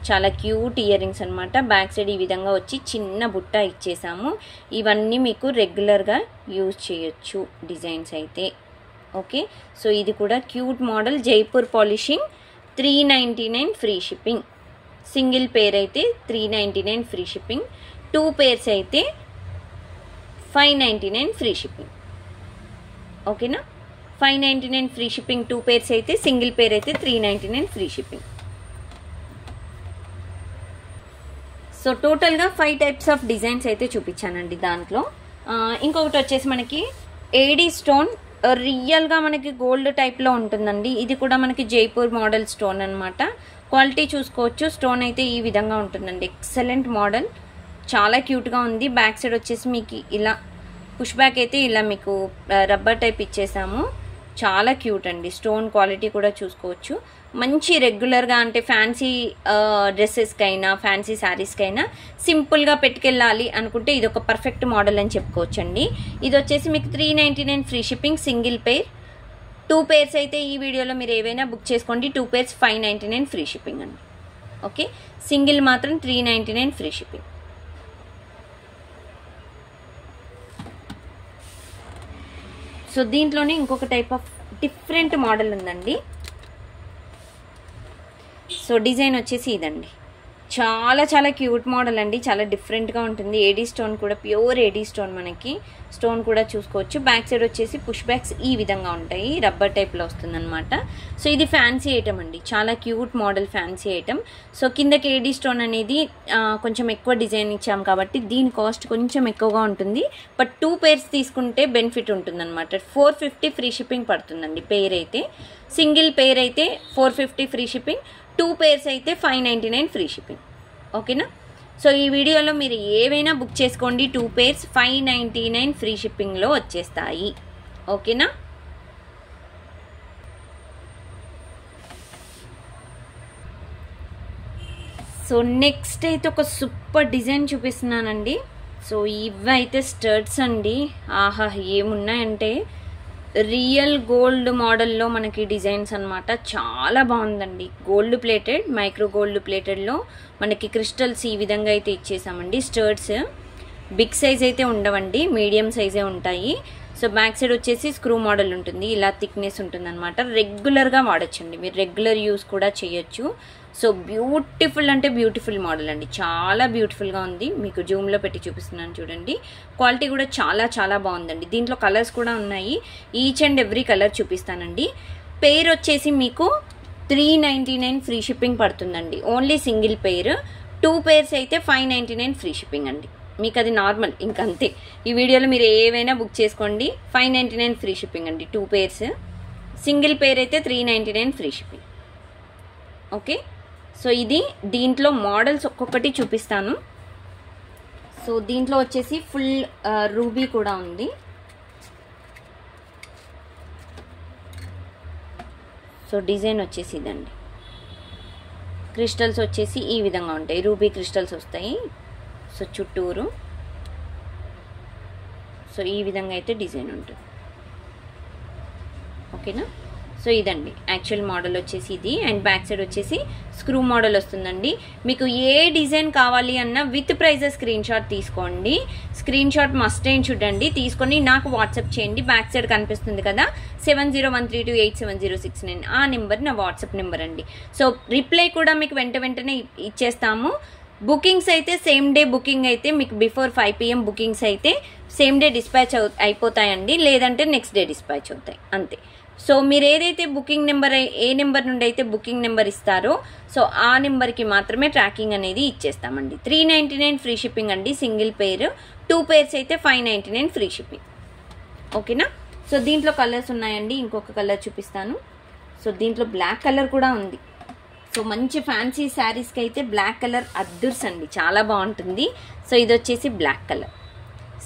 S1: చాలా క్యూట్ ఇయర్ రింగ్స్ అనమాట. బ్యాక్ సైడ్ ఈ విధంగా వచ్చి చిన్న బుట్ట ఇచ్చేసాము. ఇవన్నీ మీకు రెగ్యులర్గా యూజ్ చేయొచ్చు డిజైన్స్ అయితే. ఓకే, సో ఇది కూడా cute model. Jaipur polishing, 399 free shipping. Single pair అయితే 399 ఫ్రీ షిప్పింగ్. 2 పేర్స్ అయితే 599 ఫ్రీ షిప్పింగ్. ఓకేనా, 599 ఫ్రీ షిప్పింగ్ 2 పేర్స్ అయితే. సింగిల్ పేర్ అయితే 399 ఫ్రీ షిప్పింగ్. సో టోటల్గా 5 టైప్స్ ఆఫ్ డిజైన్స్ అయితే చూపించానండి దాంట్లో. ఇంకొకటి వచ్చేసి మనకి ఏడీ స్టోన్, రియల్గా మనకి గోల్డ్ టైప్లో ఉంటుందండి. ఇది కూడా మనకి జైపూర్ మోడల్ స్టోన్ అనమాట. క్వాలిటీ చూసుకోవచ్చు. స్టోన్ అయితే ఈ విధంగా ఉంటుందండి. ఎక్సలెంట్ మోడల్, చాలా క్యూట్గా ఉంది. బ్యాక్ సైడ్ వచ్చేసి మీకు ఇలా పుష్ బ్యాక్ అయితే ఇలా మీకు రబ్బర్ టైప్ ఇచ్చేసాము. చాలా క్యూట్ అండి. స్టోన్ క్వాలిటీ కూడా చూసుకోవచ్చు. మంచి రెగ్యులర్గా అంటే ఫ్యాన్సీ డ్రెస్సెస్కైనా ఫ్యాన్సీ శారీస్కైనా సింపుల్గా పెట్టుకెళ్ళాలి అనుకుంటే ఇది ఒక పర్ఫెక్ట్ మోడల్ అని చెప్పుకోవచ్చండి. ఇది వచ్చేసి మీకు 399 ఫ్రీ షిప్పింగ్. సింగిల్ పేర్. 2 పేర్స్ అయితే ఈ వీడియోలో మీరు ఏవైనా బుక్ చేసుకోండి. 2 పేర్స్ 599 ఫ్రీ షిప్పింగ్ అండి. ఓకే, సింగిల్ మాత్రం 399 ఫ్రీ షిప్పింగ్. సో దీంట్లోనే ఇంకొక టైప్ ఆఫ్ డిఫరెంట్ మోడల్ ఉందండి. సో డిజైన్ వచ్చేసి ఇదండి. చాలా క్యూట్ మోడల్ అండి. చాలా డిఫరెంట్గా ఉంటుంది. ఏడీ స్టోన్ కూడా ప్యూర్ ఏడీ స్టోన్, మనకి స్టోన్ కూడా చూసుకోవచ్చు. బ్యాక్ సైడ్ వచ్చేసి పుష్ బ్యాక్స్ ఈ విధంగా ఉంటాయి. రబ్బర్ టైప్లో వస్తుందన్నమాట. సో ఇది ఫ్యాన్సీ ఐటమ్ అండి. చాలా cute model, fancy item. So కిందకి ఏడీ స్టోన్ అనేది కొంచెం ఎక్కువ డిజైన్ ఇచ్చాం కాబట్టి దీని కాస్ట్ కొంచెం ఎక్కువగా ఉంటుంది. బట్ 2 పేర్స్ తీసుకుంటే బెనిఫిట్ ఉంటుంది అనమాట. 450 ఫ్రీ షిప్పింగ్ పడుతుందండి పేర్ అయితే. సింగిల్ పేర్ అయితే 450 ఫ్రీ షిప్పింగ్. 2 పేర్స్ అయితే 599 ఫ్రీ షిప్పింగ్. ఓకేనా, సో ఈ వీడియోలో మీరు ఏవైనా బుక్ చేసుకోండి. 2 పేర్స్ 599 ఫ్రీ షిప్పింగ్లో వచ్చేస్తాయి. ఓకేనా, సో నెక్స్ట్ అయితే ఒక సూపర్ డిజైన్ చూపిస్తున్నానండి. సో ఇవైతే స్టర్ట్స్ అండి. ఆహా, ఏమున్నాయంటే రియల్ గోల్డ్ మోడల్లో మనకి డిజైన్స్ అనమాట. చాలా బాగుందండి. గోల్డ్ ప్లేటెడ్, మైక్రో గోల్డ్ ప్లేటెడ్లో మనకి క్రిస్టల్స్ ఈ విధంగా అయితే ఇచ్చేసామండి. స్టర్ట్స్ బిగ్ సైజ్ అయితే ఉండవండి, మీడియం సైజే ఉంటాయి. సో బ్యాక్ సైడ్ వచ్చేసి స్క్రూ మోడల్ ఉంటుంది. ఇలా థిక్నెస్ ఉంటుంది అనమాట. రెగ్యులర్గా వాడచ్చండి, మీరు రెగ్యులర్ యూస్ కూడా చేయొచ్చు. సో బ్యూటిఫుల్ అంటే బ్యూటిఫుల్ మోడల్ అండి. చాలా బ్యూటిఫుల్గా ఉంది. మీకు జూమ్లో పెట్టి చూపిస్తున్నాను చూడండి. క్వాలిటీ కూడా చాలా బాగుందండి. దీంట్లో కలర్స్ కూడా ఉన్నాయి. ఈచ్ అండ్ ఎవ్రీ కలర్ చూపిస్తానండి. పేర్ వచ్చేసి మీకు 399 ఫ్రీ షిప్పింగ్ పడుతుందండి. ఓన్లీ సింగిల్ పేర్. 2 పేర్స్ అయితే 599 ఫ్రీ షిప్పింగ్ అండి. మీకు అది నార్మల్, ఇంకంతే. ఈ వీడియోలో మీరు ఏవైనా బుక్ చేసుకోండి. 599 ఫ్రీ షిప్పింగ్ అండి 2 పేర్స్. సింగిల్ పేర్ అయితే 399 ఫ్రీ షిప్పింగ్. ఓకే, సో ఇది దీంట్లో మోడల్స్ ఒక్కొక్కటి చూపిస్తాను. సో దీంట్లో వచ్చేసి ఫుల్ రూబీ కూడా ఉంది. సో డిజైన్ వచ్చేసి ఇదండి. క్రిస్టల్స్ వచ్చేసి ఈ విధంగా ఉంటాయి, రూబీ క్రిస్టల్స్ వస్తాయి. సో చుట్టూరు సో ఈ విధంగా అయితే డిజైన్ ఉంటుంది. ఓకేనా. సో ఇదండి యాక్చువల్ మోడల్ వచ్చేసి ఇది. అండ్ బ్యాక్ సైడ్ వచ్చేసి స్క్రూ మోడల్ వస్తుందండి. మీకు ఏ డిజైన్ కావాలి అన్న విత్ ప్రైజెస్ స్క్రీన్ షాట్ తీసుకోండి. స్క్రీన్ షాట్ మస్ట్ అయిన చూడండి, తీసుకొని నాకు వాట్సాప్ చేయండి. బ్యాక్ సైడ్ కనిపిస్తుంది కదా 7013287069 ఆ నెంబర్ నా వాట్సాప్ నెంబర్ అండి. సో రిప్లై కూడా మీకు వెంటనే ఇచ్చేస్తాము. బుకింగ్స్ అయితే సేమ్ డే బుకింగ్ అయితే మీకు బిఫోర్ 5 PM బుకింగ్స్ అయితే సేమ్ డే డిస్పాచ్ అయిపోతాయండి, లేదంటే నెక్స్ట్ డే డిస్పాచ్ అవుతాయి అంతే. సో మీరు ఏదైతే బుకింగ్ నెంబర్ ఏ నెంబర్ నుండి అయితే బుకింగ్ నెంబర్ ఇస్తారో సో ఆ నెంబర్కి మాత్రమే ట్రాకింగ్ అనేది ఇచ్చేస్తామండి. 399 ఫ్రీ షిప్పింగ్ అండి సింగిల్ పేర్. 2 పేర్స్ అయితే 599 ఫ్రీ షిప్పింగ్. ఓకేనా. సో దీంట్లో కలర్స్ ఉన్నాయండి, ఇంకొక కలర్ చూపిస్తాను. సో దీంట్లో బ్లాక్ కలర్ కూడా ఉంది. సో మంచి ఫ్యాన్సీ శారీస్కి అయితే బ్లాక్ కలర్ అద్దుర్స్ అండి, చాలా బాగుంటుంది. సో ఇది వచ్చేసి బ్లాక్ కలర్.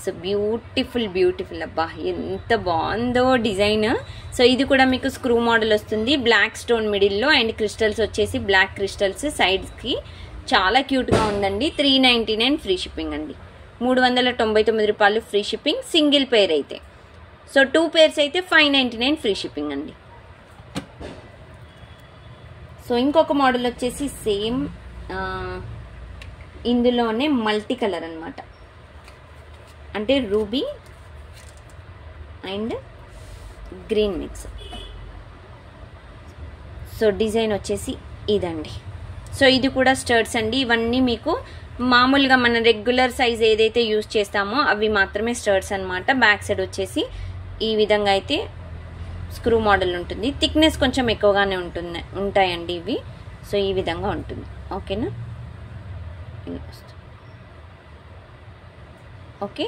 S1: సో బ్యూటిఫుల్ అబ్బా ఎంత బాగుందో డిజైన్. సో ఇది కూడా మీకు స్క్రూ మోడల్ వస్తుంది, బ్లాక్ స్టోన్ మిడిల్లో అండ్ క్రిస్టల్స్ వచ్చేసి బ్లాక్ క్రిస్టల్స్ సైడ్స్కి. చాలా క్యూట్గా ఉందండి. 399 ఫ్రీ షిప్పింగ్ అండి. 399 రూపాయలు ఫ్రీ షిప్పింగ్ సింగిల్ పేర్ అయితే. సో 2 పేర్స్ అయితే 599 ఫ్రీ షిప్పింగ్ అండి. సో ఇంకొక మోడల్ వచ్చేసి సేమ్ ఇందులోనే మల్టీ కలర్ అనమాట, అంటే ruby and green mix. So design వచ్చేసి ఇదండి. సో ఇది కూడా స్టర్ట్స్ అండి. ఇవన్నీ మీకు మామూలుగా మన రెగ్యులర్ సైజ్ ఏదైతే యూజ్ చేస్తామో అవి మాత్రమే స్టర్ట్స్ అనమాట. బ్యాక్ సైడ్ వచ్చేసి ఈ విధంగా అయితే స్క్రూ మోడల్ ఉంటుంది. థిక్నెస్ కొంచెం ఎక్కువగానే ఉంటాయండి ఇవి. సో ఈ విధంగా ఉంటుంది. ఓకేనా. Okay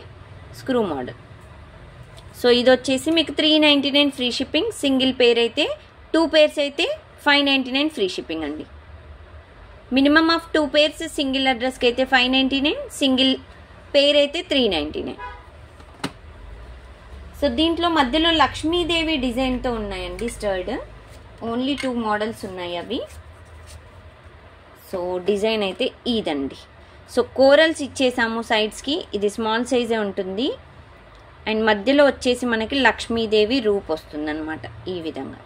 S1: screw model. సో ఇది వచ్చేసి మీకు 399 ఫ్రీ షిప్పింగ్ సింగిల్ పేర్ అయితే. 2 పేర్స్ అయితే 599 ఫ్రీ షిప్పింగ్ అండి. మినిమమ్ ఆఫ్ 2 పేర్స్ సింగిల్ అడ్రస్కి అయితే 599, సింగిల్ పేర్ అయితే 399. సో దీంట్లో మధ్యలో లక్ష్మీదేవి డిజైన్తో ఉన్నాయండి స్టర్డ్. ఓన్లీ 2 మోడల్స్ ఉన్నాయి అవి. సో డిజైన్ అయితే ఇదండి. సో కోరల్స్ ఇచ్చేసాము సైడ్స్కి, ఇది స్మాల్ సైజే ఉంటుంది. అండ్ మధ్యలో వచ్చేసి మనకి లక్ష్మీదేవి రూప్ వస్తుంది అనమాట ఈ విధంగా.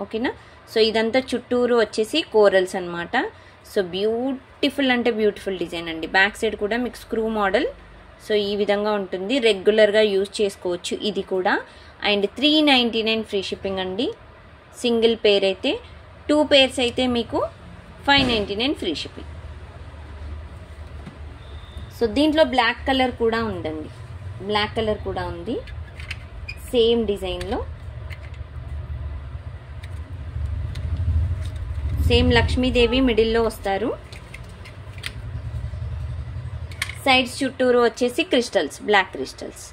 S1: ఓకేనా. సో ఇదంతా చుట్టూరు వచ్చేసి కోరల్స్ అనమాట. సో బ్యూటిఫుల్ అంటే బ్యూటిఫుల్ డిజైన్ అండి. బ్యాక్ సైడ్ కూడా మీకు స్క్రూ మోడల్. సో ఈ విధంగా ఉంటుంది, రెగ్యులర్గా యూజ్ చేసుకోవచ్చు ఇది కూడా. అండ్ 399 ఫ్రీ షిప్పింగ్ అండి సింగిల్ పేర్ అయితే. 2 పేర్స్ అయితే మీకు 599 ఫ్రీ షిప్పింగ్. సో దీంట్లో బ్లాక్ కలర్ కూడా ఉందండి, బ్లాక్ కలర్ కూడా ఉంది సేమ్ డిజైన్లో. సేమ్ లక్ష్మీదేవి మిడిల్లో వస్తారు. సైడ్స్ చుట్టూరు వచ్చేసి crystals, black crystals.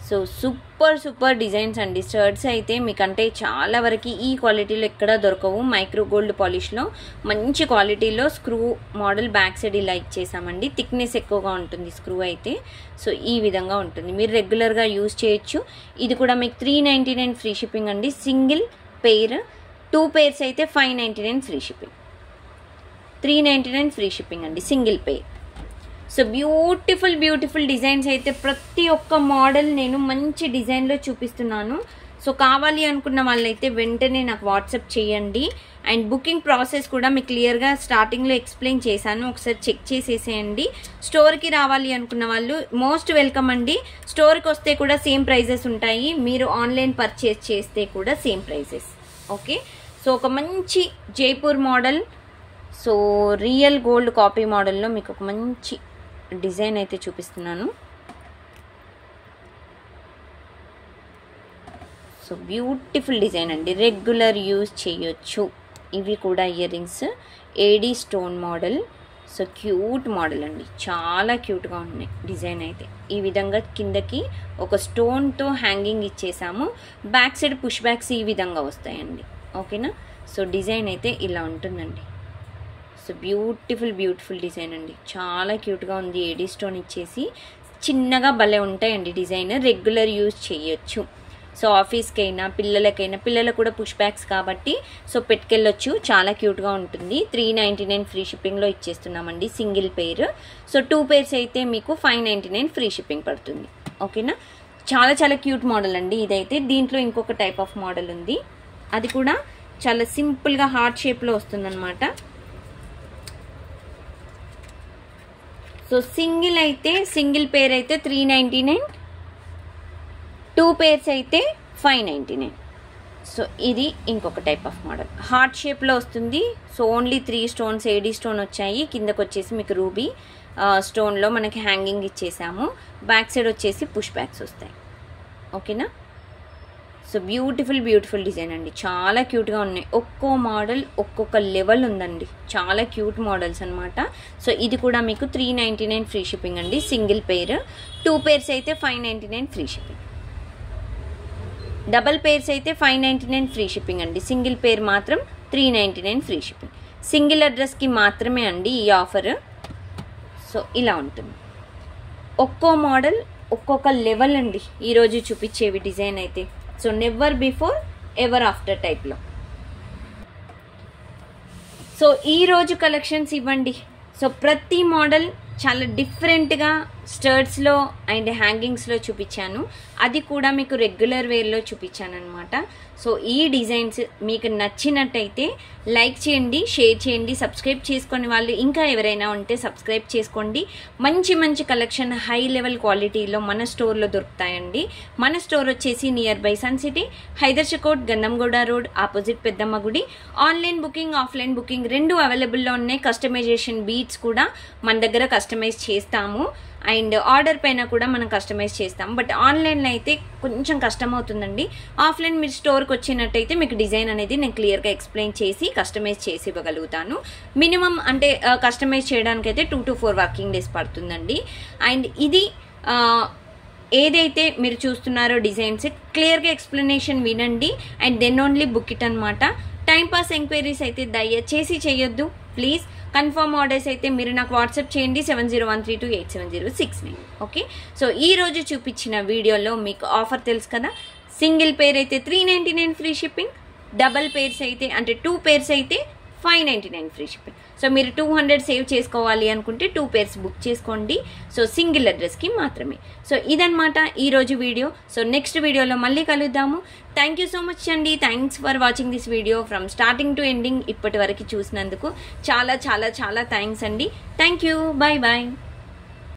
S1: So super designs అండి. షర్ట్స్ అయితే మీకంటే చాలా వరకు ఈ క్వాలిటీలో ఎక్కడ దొరకవు. మైక్రో గోల్డ్ పాలిష్లో మంచి క్వాలిటీలో స్క్రూ మోడల్ బ్యాక్ సైడ్ ఇలా ఇచ్చేసామండి. థిక్నెస్ ఎక్కువగా ఉంటుంది స్క్రూ అయితే. సో ఈ విధంగా ఉంటుంది, మీరు రెగ్యులర్గా యూజ్ చేయొచ్చు. ఇది కూడా మీకు 399 ఫ్రీ షిప్పింగ్ అండి సింగిల్ పేర్. 2 పేర్స్ అయితే 599 ఫ్రీ షిప్పింగ్. 399 ఫ్రీ షిప్పింగ్ అండి single pair. So beautiful designs అయితే ప్రతి ఒక్క మోడల్ నేను మంచి డిజైన్లో చూపిస్తున్నాను. సో కావాలి అనుకున్న వాళ్ళైతే వెంటనే నాకు వాట్సాప్ చేయండి. అండ్ బుకింగ్ ప్రాసెస్ కూడా మీకు క్లియర్గా స్టార్టింగ్లో ఎక్స్ప్లెయిన్ చేశాను, ఒకసారి చెక్ చేసేసేయండి. స్టోర్కి రావాలి అనుకున్న వాళ్ళు మోస్ట్ వెల్కమ్ అండి. స్టోర్కి వస్తే కూడా సేమ్ ప్రైజెస్ ఉంటాయి, మీరు ఆన్లైన్ పర్చేస్ చేస్తే కూడా సేమ్ ప్రైజెస్. ఓకే. సో ఒక మంచి Jaipur model, so real gold copy మోడల్లో మీకు ఒక మంచి డిజైన్ అయితే చూపిస్తున్నాను. సో బ్యూటిఫుల్ డిజైన్ అండి, రెగ్యులర్ యూజ్ చేయొచ్చు. ఇవి కూడా ear rings AD stone model. So cute model అండి, చాలా క్యూట్గా ఉన్నాయి. డిజైన్ అయితే ఈ విధంగా కిందకి ఒక స్టోన్తో హ్యాంగింగ్ ఇచ్చేసాము. బ్యాక్ సైడ్ పుష్ బ్యాక్స్ ఈ విధంగా వస్తాయండి. ఓకేనా. సో డిజైన్ అయితే ఇలా ఉంటుందండి. సో బ్యూటిఫుల్ డిజైన్ అండి, చాలా క్యూట్గా ఉంది. ఏడీ స్టోన్ ఇచ్చేసి చిన్నగా భలే ఉంటాయండి డిజైన్, రెగ్యులర్ యూజ్ చేయొచ్చు. సో ఆఫీస్కైనా పిల్లలకు కూడా పుష్ బ్యాగ్స్ కాబట్టి సో పెట్టుకెళ్ళొచ్చు, చాలా క్యూట్గా ఉంటుంది. 399 ఫ్రీ షిప్పింగ్లో ఇచ్చేస్తున్నామండి సింగిల్ పేర్. సో 2 పేర్స్ అయితే మీకు 599 ఫ్రీ షిప్పింగ్ పడుతుంది. ఓకేనా, చాలా చాలా క్యూట్ మోడల్ అండి ఇదైతే. దీంట్లో ఇంకొక టైప్ ఆఫ్ మోడల్ ఉంది, అది కూడా చాలా సింపుల్గా హార్ట్ షేప్లో వస్తుందన్నమాట. సో సింగిల్ పేర్ అయితే 399, 2 పేర్స్ అయితే 599. సో ఇది ఇంకొక టైప్ ఆఫ్ మోడల్, హార్ట్ షేప్లో వస్తుంది. So only 3 stones AD stone వచ్చాయి, కిందకు వచ్చేసి మీకు రూబీ స్టోన్లో మనకి హ్యాంగింగ్ ఇచ్చేసాము. బ్యాక్ సైడ్ వచ్చేసి పుష్ బ్యాగ్స్ వస్తాయి. ఓకేనా, సో బ్యూటిఫుల్ డిజైన్ అండి, చాలా క్యూట్గా ఉన్నాయి. ఒక్కో మోడల్ ఒక్కొక్క లెవెల్ ఉందండి, చాలా క్యూట్ మోడల్స్ అనమాట. సో ఇది కూడా మీకు 399 ఫ్రీ షిప్పింగ్ అండి సింగిల్ పేర్. 2 పేర్స్ అయితే 599 ఫ్రీ షిప్పింగ్. డబల్ పేర్స్ అయితే 599 ఫ్రీ షిప్పింగ్ అండి, సింగిల్ పేర్ మాత్రం 399 ఫ్రీ షిప్పింగ్. సింగిల్ అడ్రస్కి మాత్రమే అండి ఈ ఆఫర్. సో ఇలా ఉంటుంది, ఒక్కో మోడల్ ఒక్కొక్క లెవెల్ అండి ఈరోజు చూపించేవి డిజైన్ అయితే. So never before ever after టైప్లో. సో ఈరోజు కలెక్షన్స్ ఇవ్వండి. సో ప్రతి మోడల్ చాలా డిఫరెంట్గా స్టర్ట్స్లో అండ్ హ్యాంగింగ్స్లో చూపించాను, అది కూడా మీకు రెగ్యులర్ వేర్లో చూపించాను అనమాట. సో ఈ డిజైన్స్ మీకు నచ్చినట్టయితే లైక్ చేయండి, షేర్ చేయండి, సబ్స్క్రైబ్ చేసుకునే వాళ్ళు ఇంకా ఎవరైనా ఉంటే సబ్స్క్రైబ్ చేసుకోండి. మంచి కలెక్షన్ హై లెవెల్ క్వాలిటీలో మన స్టోర్లో దొరుకుతాయండి. మన స్టోర్ వచ్చేసి nearby sun city, Hydershakote, Gannamguda road, opposite Peddamma గుడి. ఆన్లైన్ బుకింగ్, ఆఫ్లైన్ బుకింగ్ రెండు అవైలబుల్లో ఉన్నాయి. కస్టమైజేషన్ బీట్స్ కూడా మన దగ్గర కస్టమైజ్ చేస్తాము, అండ్ ఆర్డర్ పైన కూడా మనం కస్టమైజ్ చేస్తాం. బట్ ఆన్లైన్లో అయితే కొంచెం కష్టం అవుతుందండి. ఆఫ్లైన్ మీరు స్టోర్కి వచ్చినట్టయితే మీకు డిజైన్ అనేది నేను క్లియర్గా ఎక్స్ప్లెయిన్ చేసి కస్టమైజ్ చేసి ఇవ్వగలుగుతాను. మినిమం అంటే కస్టమైజ్ చేయడానికి అయితే 2 to 4 వర్కింగ్ డేస్ పడుతుందండి. అండ్ ఇది ఏదైతే మీరు చూస్తున్నారో డిజైన్స్ క్లియర్గా ఎక్స్ప్లెనేషన్ వినండి and then only book it అనమాట. టైంపాస్ ఎంక్వైరీస్ అయితే దయచేసి చేయొద్దు ప్లీజ్. కన్ఫర్మ్ ఆర్డర్స్ అయితే మీరు నాకు వాట్సాప్ చేయండి 7013287069. ఓకే, సో ఈ రోజు చూపించిన వీడియోలో మీకు ఆఫర్ తెలుసు కదా. సింగిల్ పేర్ అయితే 399 ఫ్రీ షిప్పింగ్, డబల్ పేర్స్ అయితే అంటే 2 పేర్స్ అయితే 599 ఫ్రీ షిప్పింగ్. సో మీరు 200 సేవ్ చేసుకోవాలి అనుకుంటే 2 పేర్స్ బుక్ చేసుకోండి. సో సింగిల్ అడ్రస్కి మాత్రమే. సో ఇదన్నమాట ఈరోజు వీడియో. సో నెక్స్ట్ వీడియోలో మళ్ళీ కలుద్దాము. థ్యాంక్ యూ సో మచ్ అండి. Thanks for watching this video from starting to ending. ఇప్పటి వరకు చూసినందుకు చాలా థ్యాంక్స్ అండి. Thank you, bye.